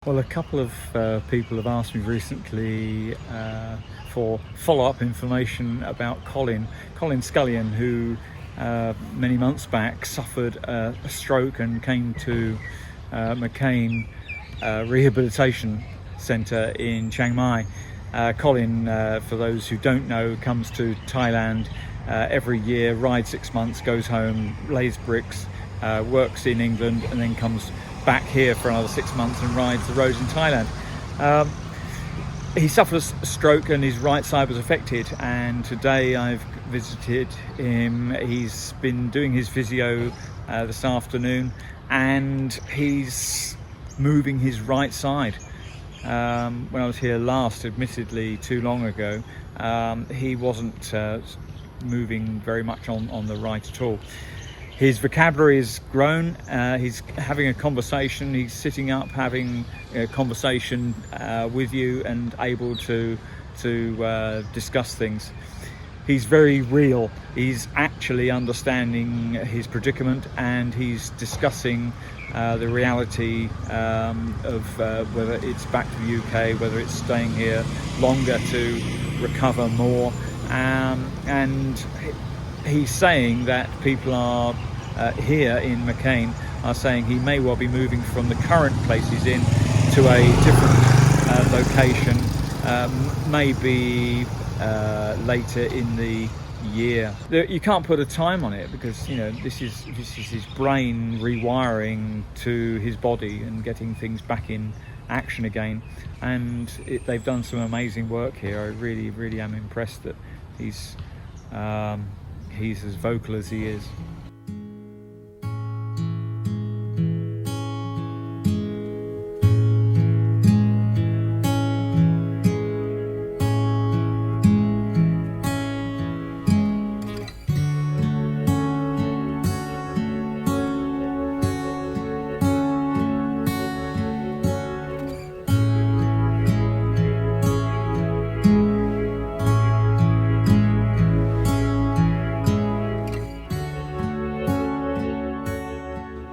Well, a couple of people have asked me recently for follow-up information about Colin Scullion, who many months back suffered a stroke and came to Mckean Rehabilitation Center in Chiang Mai. Colin, for those who don't know, comes to Thailand every year, rides 6 months, goes home, lays bricks, works in England, and then comes back here for another 6 months and rides the roads in Thailand. He suffered a stroke and his right side was affected, and today I've visited him. He's been doing his physio this afternoon, and he's moving his right side. When I was here last, admittedly too long ago, he wasn't moving very much on the right at all. His vocabulary has grown. He's having a conversation. He's sitting up, having a conversation with you, and able to discuss things. He's very real. He's actually understanding his predicament, and he's discussing the reality of whether it's back to the UK, whether it's staying here longer to recover more, and he's saying that people are here in Mckean are saying he may well be moving from the current place he's in to a different location, maybe later in the year. You can't put a time on it because, you know, this is his brain rewiring to his body and getting things back in action again, and they've done some amazing work here. I really am impressed that he's as vocal as he is.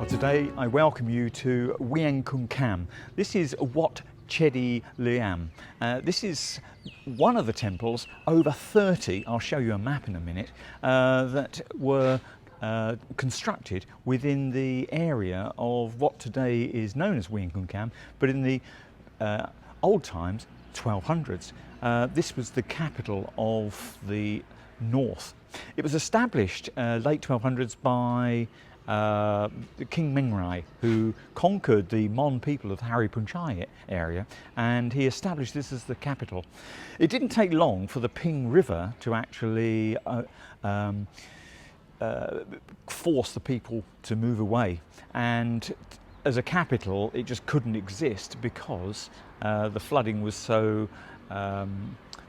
Today I welcome you to Wiang Kum Kam. This is Wat Chedi Liam. This is one of the temples, over 30, I'll show you a map in a minute, that were constructed within the area of what today is known as Wiang Kum Kam, but in the old times, 1200s. This was the capital of the north. It was established late 1200s by King Mangrai, who conquered the Mon people of the Haripunchai area, and he established this as the capital. It didn't take long for the Ping River to actually force the people to move away, and as a capital it just couldn't exist because the flooding was so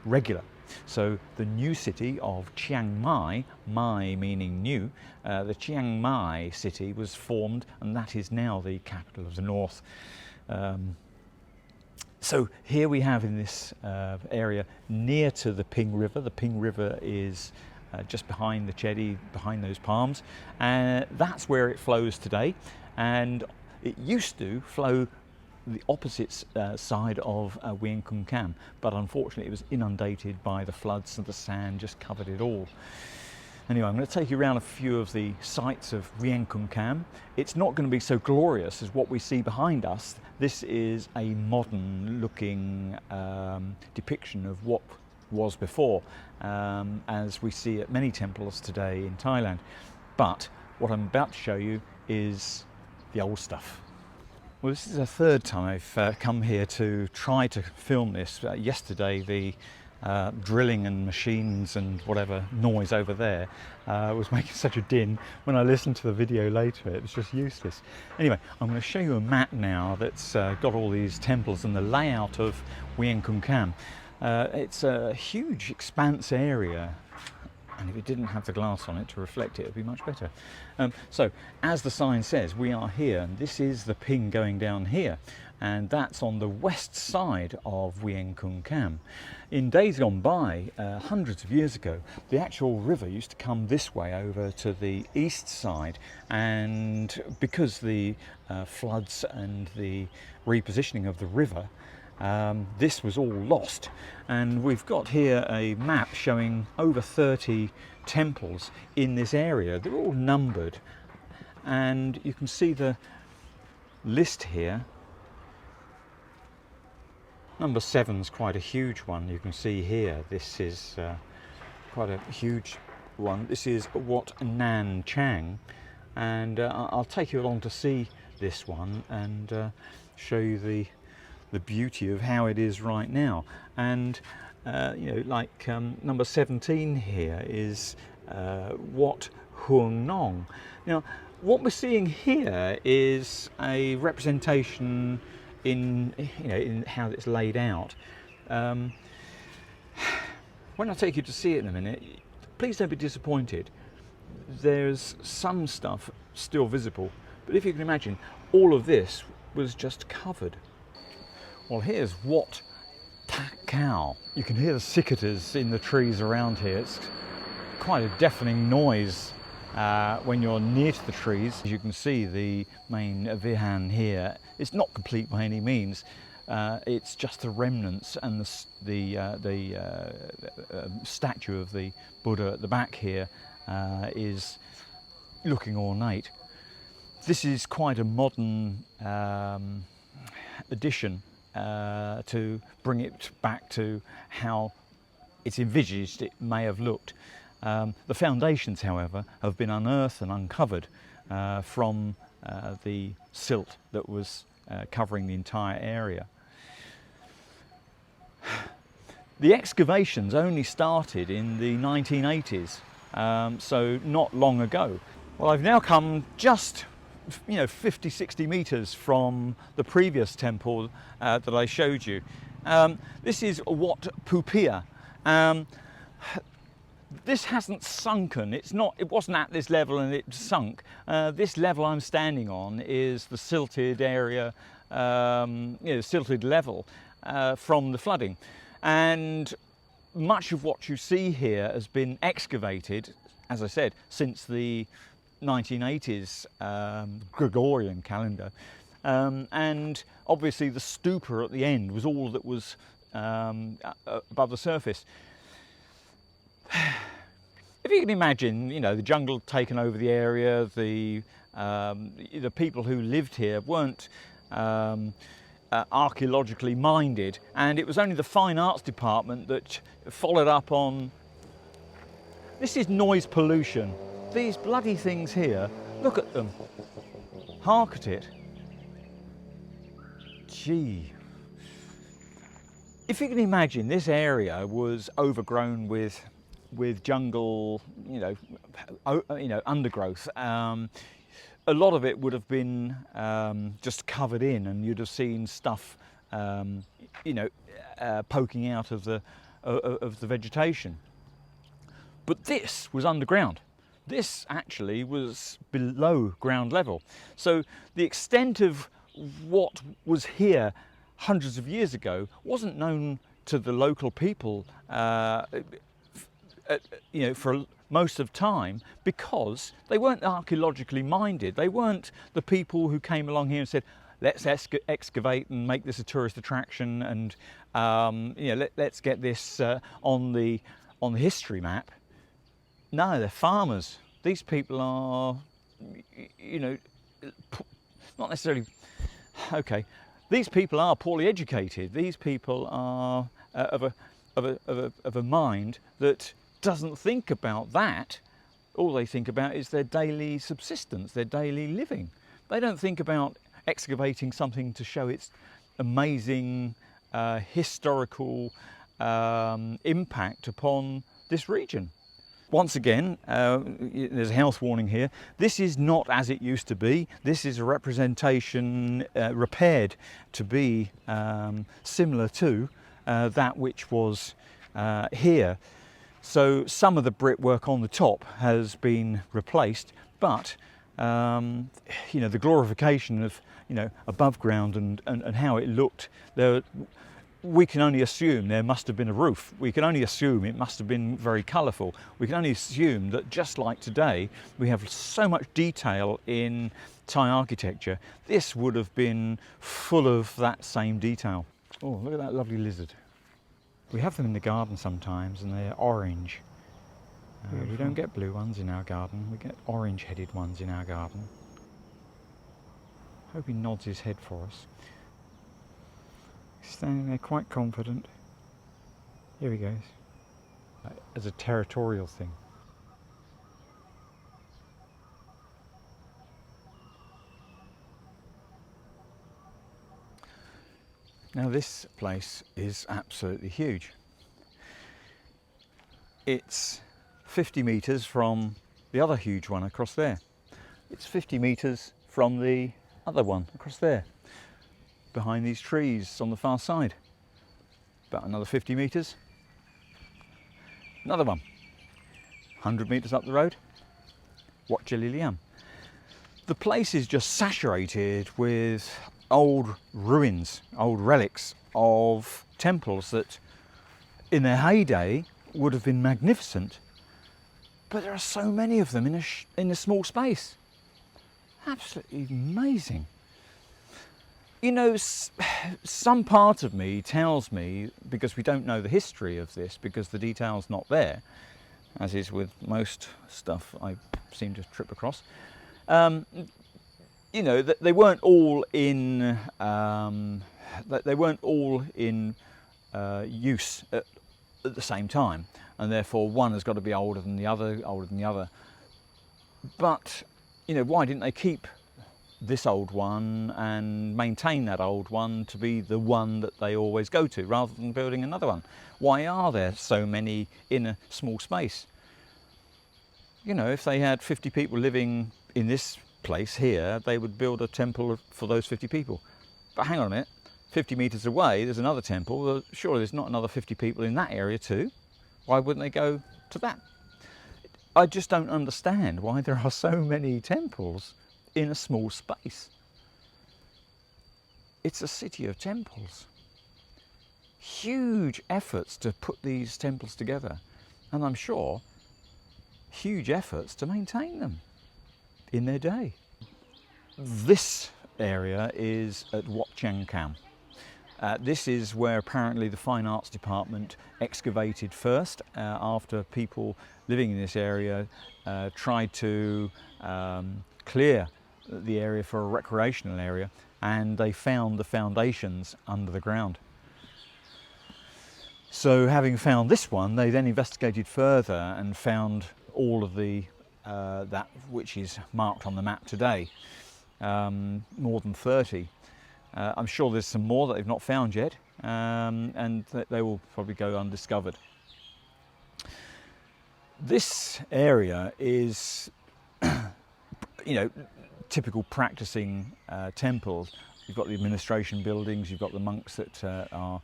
regular. So the new city of Chiang Mai, Mai meaning new, the Chiang Mai city was formed, and that is now the capital of the north. So here we have in this area near to the Ping River. The Ping River is just behind the Chedi, behind those palms, and that's where it flows today. And it used to flow the opposite side of Wiang Kum Kam, but unfortunately it was inundated by the floods and the sand just covered it all. Anyway, I'm going to take you around a few of the sites of Wiang Kum Kam. It's not going to be so glorious as what we see behind us. This is a modern looking depiction of what was before, as we see at many temples today in Thailand. But what I'm about to show you is the old stuff. Well, this is the third time I've come here to try to film this. Yesterday the drilling and machines and whatever noise over there was making such a din. When I listened to the video later, it was just useless. Anyway, I'm going to show you a map now that's got all these temples and the layout of Wiang Kum Kam. It's a huge expanse area, and if it didn't have the glass on it to reflect it, it'd be much better. So, as the sign says, we are here, and this is the Ping going down here. and that's on the west side of Wiang Kum Kam. In days gone by, hundreds of years ago, the actual river used to come this way over to the east side, and because the floods and the repositioning of the river, this was all lost. And we've got here a map showing over 30 temples in this area. They're all numbered, and you can see the list here. Number 7's quite a huge one. You can see here, this is quite a huge one. This is Wat Nan Chang, and I'll take you along to see this one and show you the beauty of how it is right now. And you know, like number 17 here is Wat Huang Nong. Now, what we're seeing here is a representation in, you know, in how it's laid out. When I take you to see it in a minute, please don't be disappointed. There's some stuff still visible, but if you can imagine, all of this was just covered. Well, here's Wat Chedi. You can hear the cicadas in the trees around here. It's quite a deafening noise when you're near to the trees. As you can see, the main vihan here, it's not complete by any means. It's just the remnants, and the statue of the Buddha at the back here is looking ornate. This is quite a modern addition to bring it back to how it's envisaged it may have looked. The foundations, however, have been unearthed and uncovered from the silt that was covering the entire area. The excavations only started in the 1980s, so not long ago. Well, I've now come just 50-60 meters from the previous temple that I showed you. This is Wat Pupia. This hasn't sunken. It wasn't at this level and it sunk. This level I'm standing on is the silted area, silted level from the flooding. And much of what you see here has been excavated, as I said, since the 1980s Gregorian calendar. And obviously the stupa at the end was all that was above the surface. If you can imagine, the jungle taken over the area, the people who lived here weren't archaeologically minded, and it was only the fine arts department that followed up on. This is noise pollution. These bloody things here, look at them. Hark at it. Gee. If you can imagine, this area was overgrown with jungle, undergrowth. A lot of it would have been just covered in, and you'd have seen stuff, poking out of the vegetation. But this was underground. This actually was below ground level. So the extent of what was here hundreds of years ago wasn't known to the local people, for most of time, because they weren't archaeologically minded. They weren't the people who came along here and said, let's excavate and make this a tourist attraction, and let's get this on the history map. No, they're farmers. These people are, not necessarily, okay. These people are poorly educated. These people are of a mind that doesn't think about that. All they think about is their daily subsistence, their daily living. They don't think about excavating something to show its amazing historical impact upon this region. Once again, there's a health warning here. This is not as it used to be. This is a representation repaired to be similar to that which was here. So some of the brickwork on the top has been replaced, but the glorification of you know, above ground and how it looked, there, we can only assume there must have been a roof. We can only assume it must have been very colourful. We can only assume that just like today, we have so much detail in Thai architecture. This would have been full of that same detail. Oh, look at that lovely lizard. We have them in the garden sometimes and they're orange. We don't get blue ones in our garden, we get orange-headed ones in our garden. Hope he nods his head for us. He's standing there quite confident. Here he goes. As a territorial thing. Now this place is absolutely huge. It's 50 metres from the other huge one across there. It's 50 metres from the other one across there, behind these trees on the far side. About another 50 metres. Another one. 100 metres up the road. Wat Chedi Liam. The place is just saturated with old ruins, old relics of temples that in their heyday would have been magnificent, but there are so many of them in a small space. Absolutely amazing. You know, some part of me tells me, because we don't know the history of this, because the detail's not there, as is with most stuff I seem to trip across, you know, that they weren't all in use at the same time, and therefore one has got to be older than the other. But you know, why didn't they keep this old one and maintain that old one to be the one that they always go to, rather than building another one? Why are there so many in a small space? You know, if they had 50 people living in this place here, they would build a temple for those 50 people. But hang on a minute, 50 metres away there's another temple. Surely there's not another 50 people in that area too. Why wouldn't they go to that? I just don't understand why there are so many temples in a small space. It's a city of temples. Huge efforts to put these temples together, and I'm sure huge efforts to maintain them in their day. This area is at Wat Chedi Liam. This is where apparently the Fine Arts Department excavated first, after people living in this area tried to clear the area for a recreational area, and they found the foundations under the ground. So having found this one, they then investigated further and found all of the that which is marked on the map today, more than 30. I'm sure there's some more that they've not found yet, and they will probably go undiscovered. This area is, you know, typical practicing temples. You've got the administration buildings, you've got the monks that are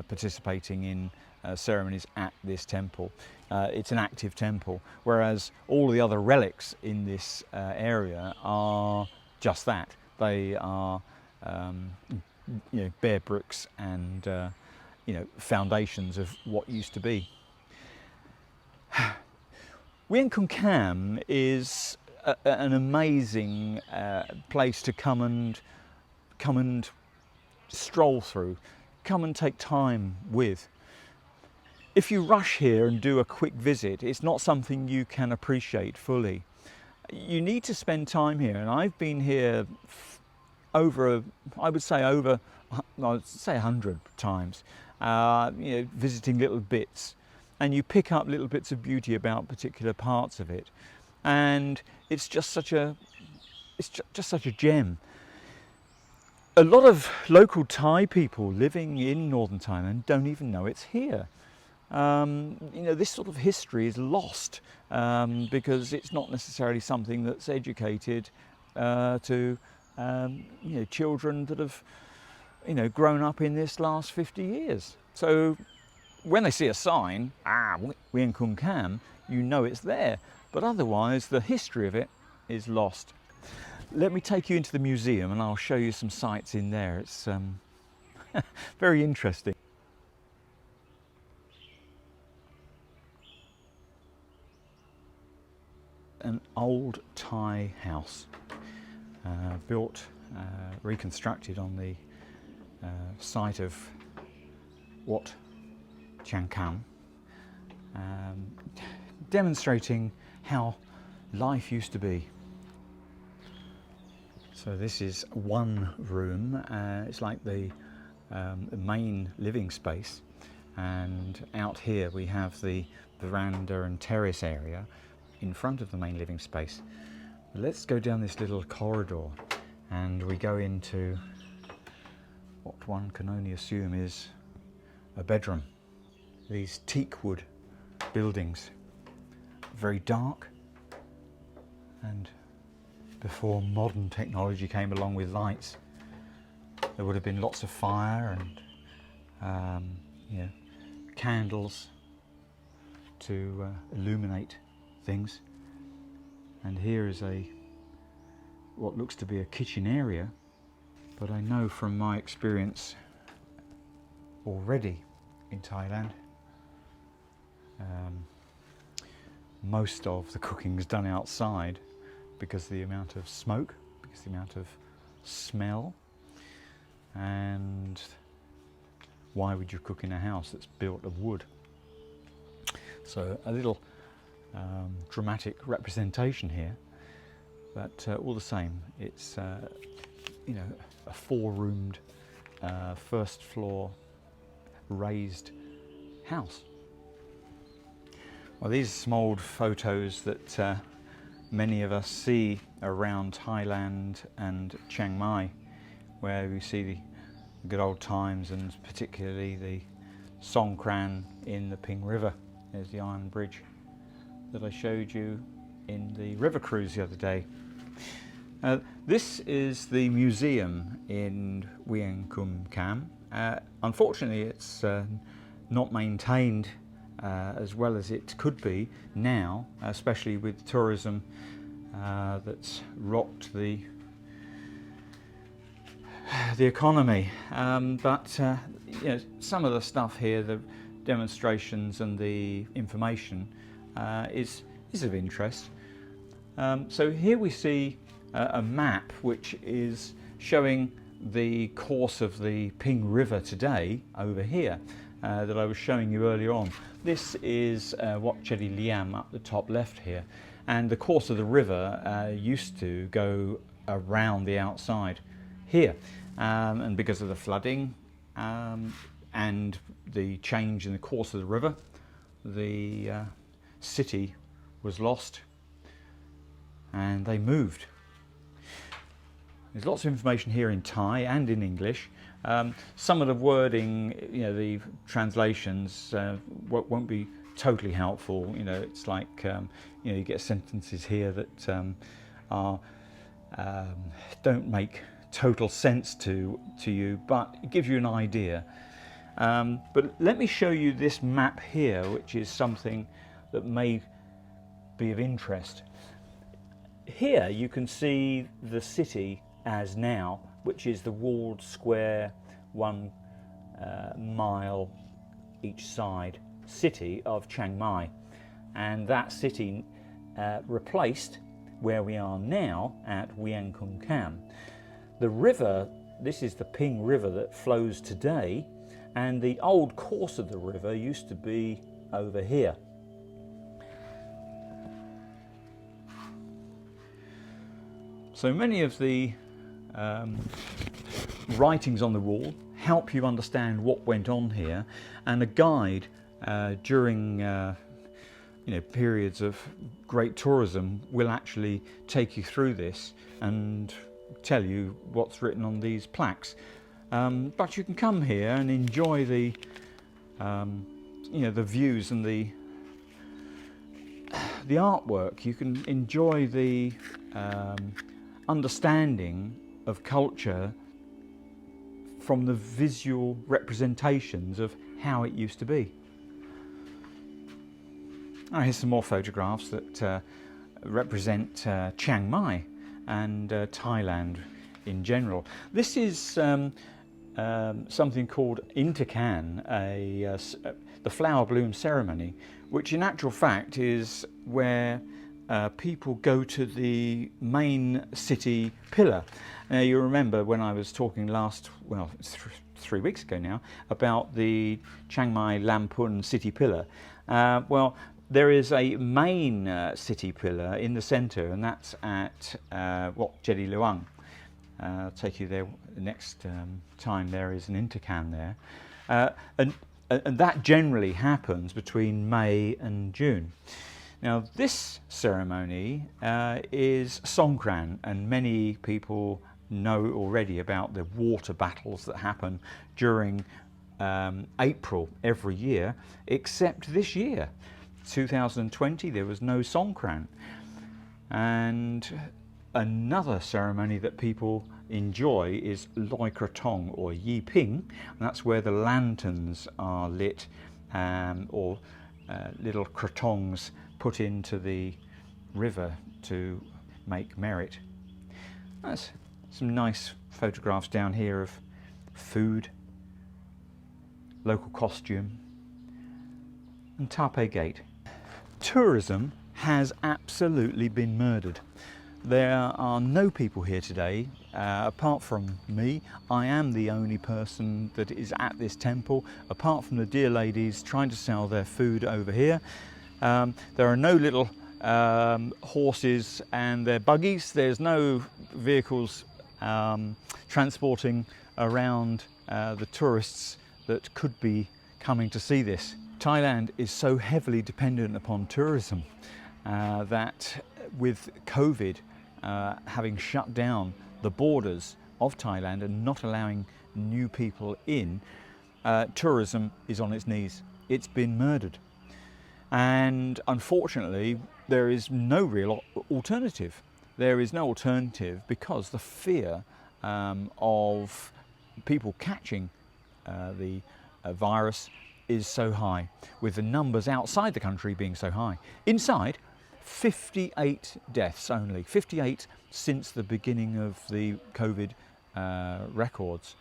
participating in ceremonies at this temple. It's an active temple, whereas all the other relics in this area are just that. They are you know, bare bricks and you know, foundations of what used to be. Wiang Kum Kam is an amazing place to come and stroll through, come and take time with. If you rush here and do a quick visit, it's not something you can appreciate fully. You need to spend time here, and I've been here over, I would say 100 times, you know, visiting little bits, and you pick up little bits of beauty about particular parts of it, and it's just such a gem. A lot of local Thai people living in Northern Thailand don't even know it's here. You know, this sort of history is lost because it's not necessarily something that's educated to you know, children that have, you know, grown up in this last 50 years. So when they see a sign, Wiang Kum Kam, you know it's there, but otherwise the history of it is lost. let me take you into the museum and I'll show you some sights in there. It's very interesting. An old Thai house, built, reconstructed on the site of Wat Chedi Liam, demonstrating how life used to be. So this is one room. It's like the main living space, and out here we have the veranda and terrace area in front of the main living space. Let's go down this little corridor and we go into what one can only assume is a bedroom. These teak wood buildings, very dark, and before modern technology came along with lights, there would have been lots of fire and candles to illuminate things. And here is what looks to be a kitchen area, but I know from my experience already in Thailand, most of the cooking is done outside because of the amount of smoke, because of the amount of smell. And why would you cook in a house that's built of wood? So a little dramatic representation here, but all the same, it's a four-roomed, first floor raised house. Well, these are some old photos that many of us see around Thailand and Chiang Mai, where we see the good old times, and particularly the Songkran in the Ping River. There's the iron bridge that I showed you in the river cruise the other day. This is the museum in Wiang Kum Kam. Unfortunately, it's not maintained as well as it could be now, especially with tourism that's rocked the economy. But some of the stuff here, the demonstrations and the information, is of interest. So here we see a map which is showing the course of the Ping River today over here, that I was showing you earlier on. This is Wat Chedi Liam up the top left here, and the course of the river used to go around the outside here, and because of the flooding and the change in the course of the river, the city was lost and they moved. There's lots of information here in Thai and in English. Some of the wording, the translations won't be totally helpful. It's like you get sentences here that don't make total sense to you, but it gives you an idea. But let me show you this map here, which is something that may be of interest. Here you can see the city as now, which is the walled square 1 mile each side city of Chiang Mai, and that city replaced where we are now at Wiang Kum Kam. The river, this is the Ping River that flows today, and the old course of the river used to be over here. So many of the writings on the wall help you understand what went on here, and a guide during periods of great tourism will actually take you through this and tell you what's written on these plaques. But you can come here and enjoy the the views and the artwork. You can enjoy the understanding of culture from the visual representations of how it used to be. Here's some more photographs that represent Chiang Mai, and Thailand in general. This is something called Intercan, the flower bloom ceremony, which in actual fact is where people go to the main city pillar. Now you remember when I was talking last, well, 3 weeks ago now, about the Chiang Mai Lampun city pillar. Well, there is a main city pillar in the centre, and that's at Wat Chedi Liam. I'll take you there the next time there is an intercan there. And that generally happens between May and June. Now this ceremony is Songkran, and many people know already about the water battles that happen during April every year, except this year, 2020, there was no Songkran. And another ceremony that people enjoy is Loi Kratong, or Yi Ping, and that's where the lanterns are lit, or little kratongs put into the river to make merit. That's some nice photographs down here of food, local costume, and Taipei Gate. Tourism has absolutely been murdered. There are no people here today, apart from me. I am the only person that is at this temple, apart from the dear ladies trying to sell their food over here. There are no little horses and their buggies. There's no vehicles transporting around the tourists that could be coming to see this. Thailand is so heavily dependent upon tourism that with COVID having shut down the borders of Thailand and not allowing new people in, tourism is on its knees. It's been murdered. And unfortunately, there is no real alternative. There is no alternative because the fear of people catching the virus is so high, with the numbers outside the country being so high. Inside, 58 deaths only, 58 since the beginning of the COVID records.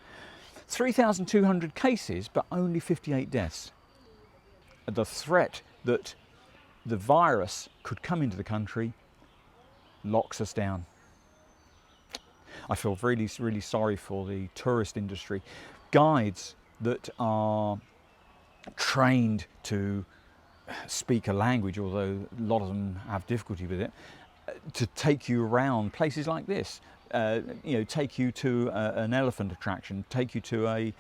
3,200 cases, but only 58 deaths. The threat that the virus could come into the country locks us down. I feel really, really sorry for the tourist industry. Guides that are trained to speak a language, although a lot of them have difficulty with it, to take you around places like this. Take you to an elephant attraction, take you to a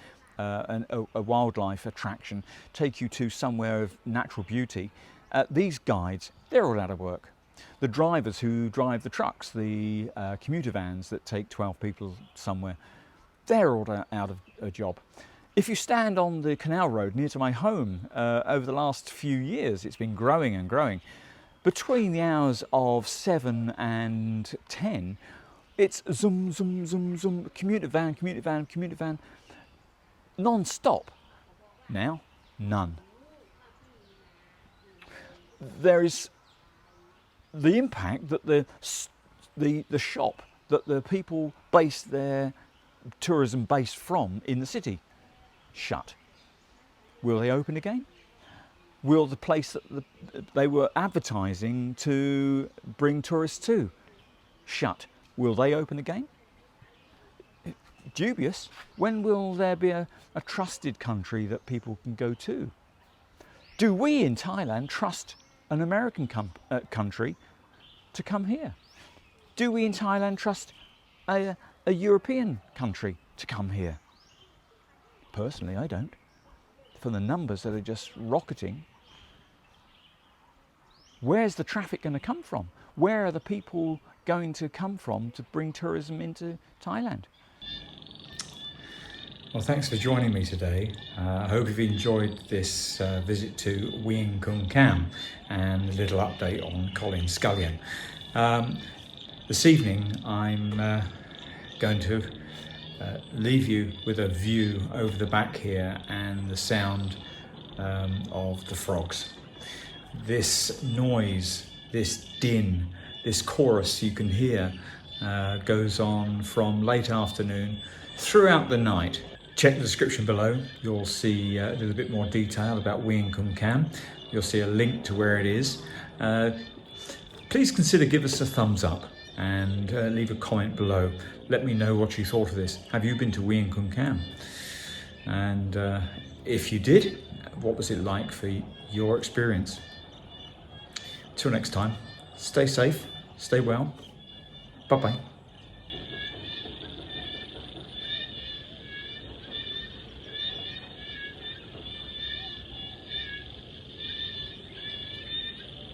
wildlife attraction, take you to somewhere of natural beauty. These guides, they're all out of work. The drivers who drive the trucks, the commuter vans that take 12 people somewhere, they're all out of a job. If you stand on the canal road near to my home, over the last few years, it's been growing and growing. Between the hours of 7 and 10, it's zoom, zoom, zoom, zoom, commuter van, commuter van, commuter van, non-stop. Now, none. There is the impact that the shop that the people base their tourism base from in the city shut. Will they open again? Will the place that they were advertising to bring tourists to shut? Will they open again? Dubious. When will there be a trusted country that people can go to? Do we in Thailand trust an American country to come here? Do we in Thailand trust a European country to come here? Personally, I don't. For the numbers that are just rocketing. Where's the traffic going to come from? Where are the people going to come from to bring tourism into Thailand? Well, thanks for joining me today. I hope you've enjoyed this visit to Wiang Kum Kam and a little update on Colin Scullion. This evening I'm going to leave you with a view over the back here and the sound of the frogs. This noise, this din, this chorus you can hear goes on from late afternoon throughout the night. Check the description below. You'll see a little bit more detail about Wiang Kum Kam. You'll see a link to where it is. Please consider give us a thumbs up and leave a comment below. Let me know what you thought of this. Have you been to Wiang Kum Kam? And if you did, what was it like for your experience? Till next time, stay safe, stay well. Bye-bye.